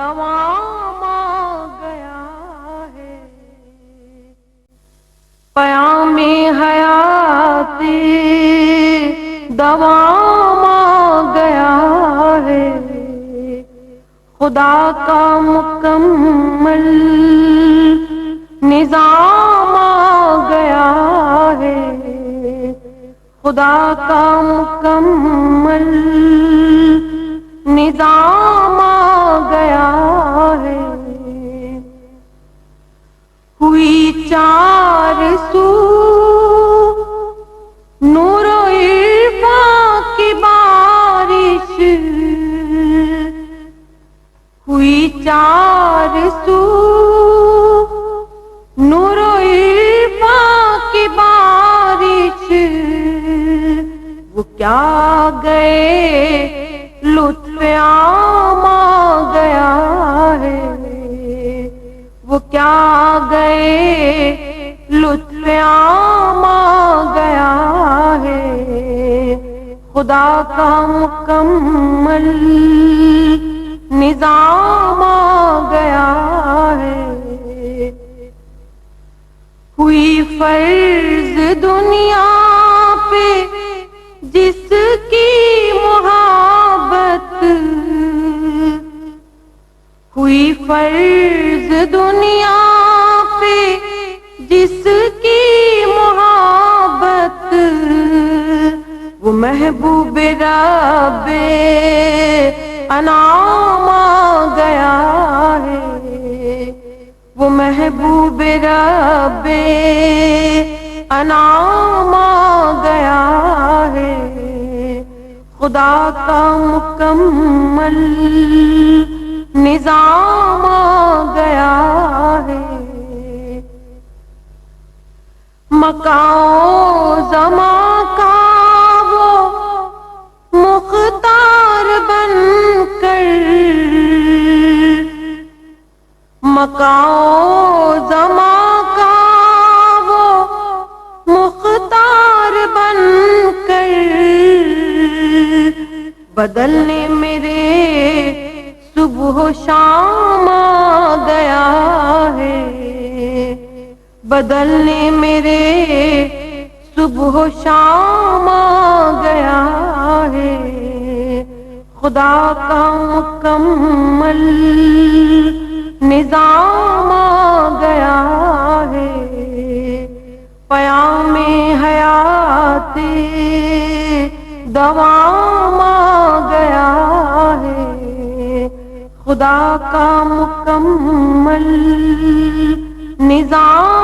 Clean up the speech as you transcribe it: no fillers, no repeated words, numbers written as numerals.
دوام آ گیا ہے، پیام حیاتی دوام آ گیا ہے، خدا کا مکمل نظام آ گیا ہے، خدا کا مکمل نظام آ گیا ہے، ہوئی چار سو نور و عرفان کی بارش، ہوئی چار سو نور و عرفان کی بارش، وہ کیا گئے لطف عام آ گیا ہے، وہ کیا گئے لطف عام آ گیا ہے، خدا کا مکمل نظام آ گیا ہے، ہوئی فرض دنیا پہ جس کی محبت، ہوئی فرض دنیا پہ جس کی محبت، وہ محبوب رب انعام آ گیا ہے، وہ محبوب رب انعام آ گیا ہے، خدا کا مکمل نظام آ گیا ہے، مکان زمان کا وہ مختار بن کر، مکان زمان کا وہ مختار بن کر، بدلنے میرے صبح و شام آ گیا ہے، بدلنے میرے صبح و شام آ گیا ہے، خدا کا مکمل نظام آ گیا ہے، پیام حیاتی دوام آ گیا ہے، خدا کا مکمل نظام